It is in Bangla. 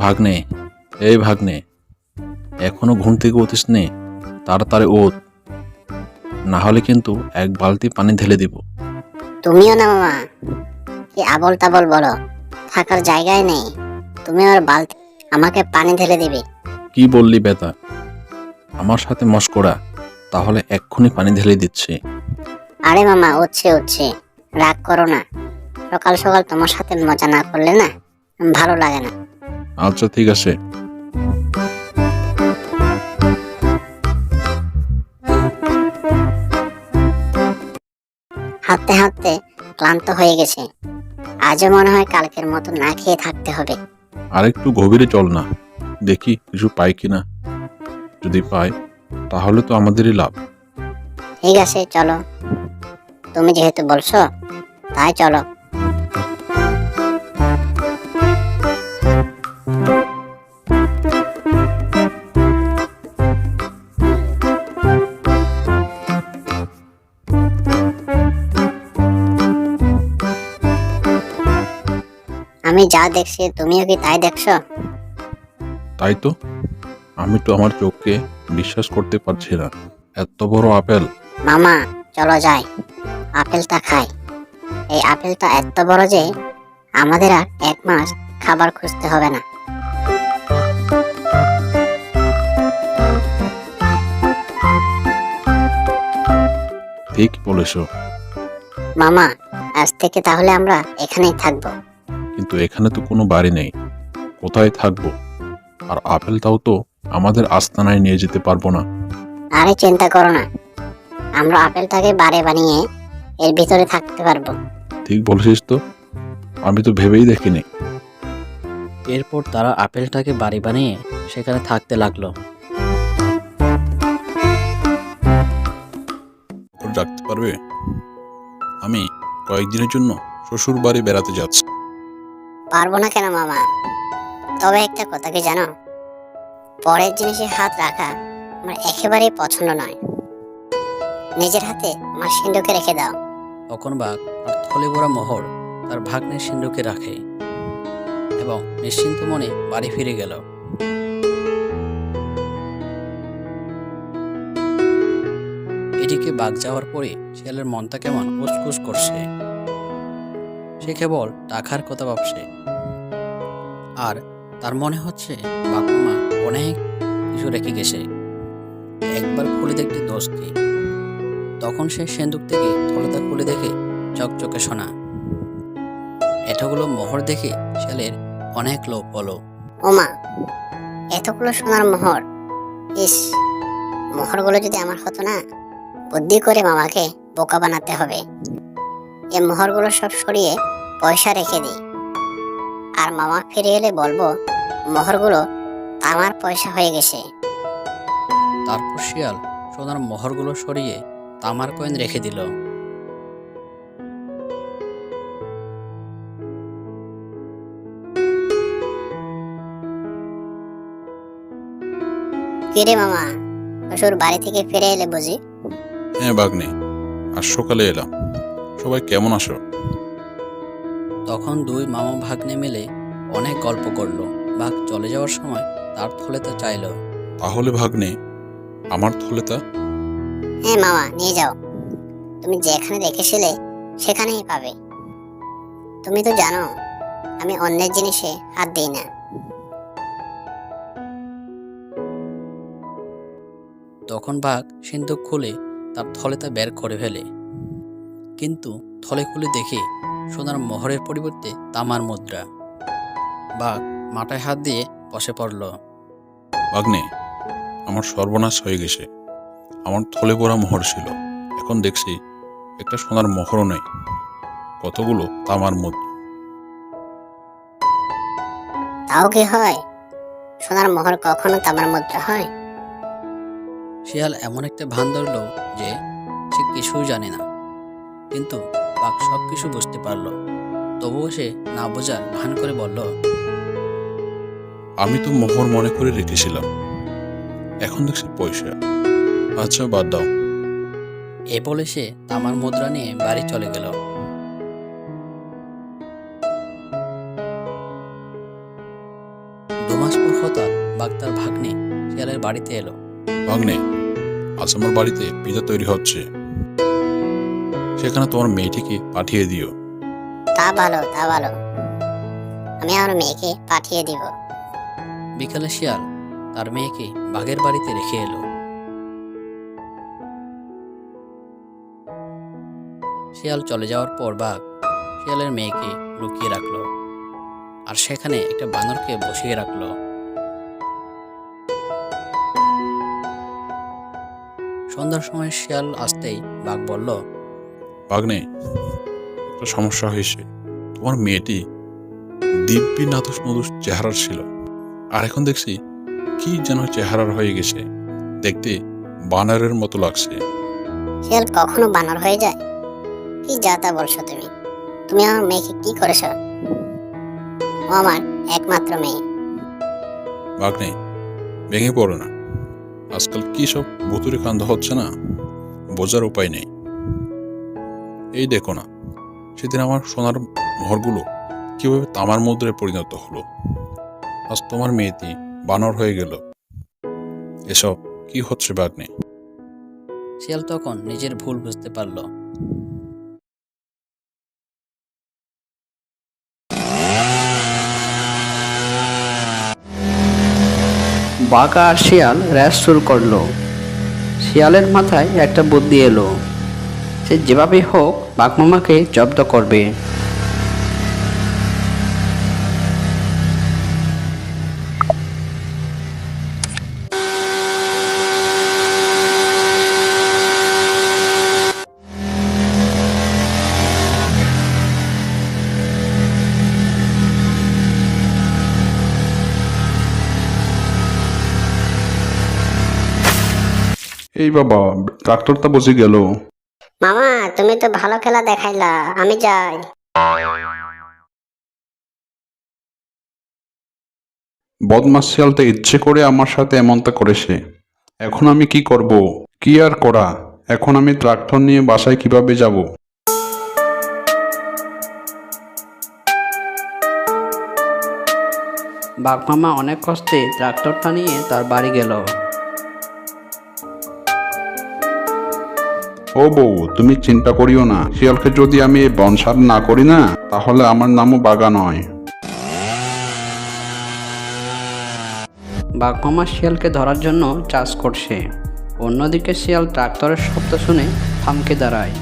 ভাগ্নে, এই ভাগ্নে, এখনো ঘুম থেকে উঠিস নে? তাড়াতাড়ি ওঠ, না হলে কিন্তু এক বালতি পানি ঢেলে দিব। তুমিও না মামা, কি আবল তাবল বলো, থাকার জায়গায় নেই। তুমি আমার বালতি আমাকে পানি ঢেলে দিবে। কি বললি বেটা? আমার সাথে মশকরা? তাহলে এক্ষুনি পানি ঢেলে দিচ্ছে। আরে মামা, উঠছে, রাগ করো না। সকাল সকাল তোমার সাথে মজা না করলে না ভালো লাগে না। আচ্ছা ঠিক আছে। হাঁটতে হাঁটতে ক্লান্ত হয়ে গেছে। আজও মনে হয় কালকের মতো না খেয়ে থাকতে হবে। আরেকটু গভীরে চল না, দেখি কিছু পাই কিনা। যদি পাই তাহলে তো আমাদেরই লাভ। ঠিক আছে চলো, তুমি যেহেতু বলছো তাই চলো। আমি যা দেখছি তুমিও কি তাই দেখছো? তাই তো, আমি তো আমার চোখকে বিশ্বাস করতে পারছি না। এত বড় আপেল! মামা চলো যাই, আপেলটা খাই। এই আপেলটা এত বড় যে আমাদের আর 1 মাস খাবার খুঁজতে হবে না। ঠিক বলেছো, মামা, আজ থেকে তাহলে আমরা এখানেই থাকবো। কিন্তু এখানে তো কোনো বাড়ি নেই, কোথায় থাকবো? আর আপেলটাও তো আমাদের আস্তানায় নিয়ে যেতে পারবো না। আরে চিন্তা করো না, আমরা আপেলটাকে বাড়ি বানিয়ে এর ভিতরে থাকতে পারবো। ঠিক বলেছিস তো, আমি তো ভেবেই দেখিনি। এরপর তারা আপেলটাকে বাড়ি বানিয়ে সেখানে থাকতে লাগলো। ওর রাখতে পারবে? আমি কয়েকদিনের জন্য শ্বশুর বাড়ি বেড়াতে যাচ্ছি। পারবো না কেন মামা? তবে একটা কথা কি জানো, পরের জিনিসে হাত রাখা আমার একেবারেই পছন্দ নয়। নিজের হাতে আমার সিন্ধুকে রেখে দাও। তখন বাঘ তার থলে ভরা মোহর তার ভাগ্নের সিন্ধুকে রাখে এবং নিশ্চিন্ত মনে বাড়ি ফিরে গেল। এদিকে বাঘ যাওয়ার পরে শিয়ালের মনটা কেমন উসকুস করছে। সে কেবল টাকার কথা ভাবছে, আর তার মনে হচ্ছে বাবা-মা অনেক কিছু রেখে গেছে, একবার খুলে দেখতে দোষ কি। তখন সে সিন্দুক থেকে থলেটা খুলে দেখে চকচকে সোনা। এতগুলো মোহর দেখে শিয়ালের অনেক লোভ হলো। ওমা, এতগুলো সোনার মোহর! ইস, মোহরগুলো যদি আমার হতো না! বুদ্ধি করে মামাকে বোকা বানাতে হবে। এই মোহরগুলো সব সরিয়ে পয়সা রেখে দিই, আর মামা ফিরে এলে বলবো মোহরগুলো আমার পয়সা হয়ে গেছে। তারপর শিয়াল সোনার মোহরগুলো সরিয়ে তামার কয়েন রেখে দিল। কিরে মামা, শ্বশুর বাড়ি থেকে ফিরে এলে বুঝি? হ্যাঁ বাগ্নে, আজ সকালে এলাম। সবাই কেমন আছো? তখন দুই মামা ভাগ্নে মিলে অনেক গল্প করলো। বাঘ চলে যাওয়ার সময় তার থলেতে চাইলো। তাহলে ভাগ্নে, আমার থলেটা? হ্যাঁ মামা, নিয়ে যাও। তুমি যেখানে রেখেছিলে সেখানেই পাবে। তুমি তো জানো আমি অন্যের জিনিসে হাত দিই না। তখন বাঘ সিন্দুক খুলে তার থলেটা বের করে ফেলে, কিন্তু থলে খুলে দেখে সোনার মোহরের পরিবর্তে তামার মুদ্রা। বাঘ মাথায় হাত দিয়ে বসে পড়ল। ভাগ্নে, আমার সর্বনাশ হয়ে গেছে। আমার থলে ভরা মোহর ছিল, এখন দেখছি একটা সোনার মোহরও নেই, কতগুলো তামার মুদ্রা। তাও কি হয়? সোনার মোহর কখনো তামার মুদ্রা হয়? শিয়াল এমন একটা ভান ধরল যে সে কিছুই জানে না, কিন্তু বাঘ সব কিছু বুঝতে পারল। তবুও সে না বোঝার ভান করে বলল, আমি তো মোহর মনে করে রেখেছিলাম, এখন দেখছি পয়সা। আচ্ছা বাদ দাও। এ বলে সে তামার মুদ্রা নিয়ে বাড়ি চলে গেল। হঠাৎ বাঘ তার ভাগ্নে শিয়ালের বাড়িতে এলো। ভাগ্নে, আজ আমার বাড়িতে পিজা তৈরি হচ্ছে, সেখানে তোমার মেয়েটিকে পাঠিয়ে দিও। তা ভালো, তা ভালো, আমি আমার মেয়েকে পাঠিয়ে দিব। বিকালে শিয়াল তার মেয়েকে বাঘের বাড়িতে রেখে এলো। শিয়াল চলে যাওয়ার পর বাঘ শিয়ালের মেয়েকে লুকিয়ে রাখলো আর সেখানে একটা বানরকে বসিয়ে রাখলো। সন্ধ্যার সময় শিয়াল আসতেই বাঘ বলল, ভাগ্নে, একটা সমস্যা হয়েছে। তোমার মেয়েটি দিব্যি নাদুস নদুস চেহারার ছিল, আর এখন দেখছি কি যেন চেহারার হয়ে গেছে, দেখতে বানরের মতো লাগছে। শিয়াল কখনো বানর হয়ে যায়? কি যা তা বলছো তুমি? তুমি আমার মেয়েকে কি করেছ? ও আমার একমাত্র মেয়ে। ভাগ্নে, ভেঙে পড়ো না। আজকাল কি সব ভুতুরে কাণ্ড হচ্ছে না, বোঝার উপায় নেই। এই দেখো না, সেদিন আমার সোনার মোহরগুলো কিভাবে তামার মুদ্রায় পরিণত হলো, আজ তোমার মেয়েটি বানর হয়ে গেল। এসব কি হচ্ছে ভাগ্নে? শিয়াল তখন নিজের ভুল বুঝতে পারল। বাঘ আর শিয়াল র্যাস শুরু করলো। শিয়ালের মাথায় একটা বুদ্ধি এলো, সে যেভাবেই হোক বাঘমামাকে জব্দ করবে। এই বাবা, ট্রাক্টরটা বসে গেল। মামা, তুমি তো ভালো খেলা দেখাইলা, আমি যাই। বদমাস শিয়ালটা ইচ্ছে করে আমার সাথে এমনটা করেছে। এখন আমি কি করব? কি আর করা, এখন আমি ট্রাক্টর নিয়ে বাসায় কিভাবে যাব? বাঘমামা অনেক কষ্টে ট্রাক্টরটা নিয়ে তার বাড়ি গেল। ও বউ, তুমি চিন্তা করিও না, শিয়ালকে যদি আমি এই বনসার না করি না, তাহলে আমার নামও বাঘা নয়। বাঘমামা শিয়ালকে ধরার জন্য চাষ করছে। অন্যদিকে শিয়াল ট্রাক্টরের শব্দ শুনে থমকে দাঁড়ায়।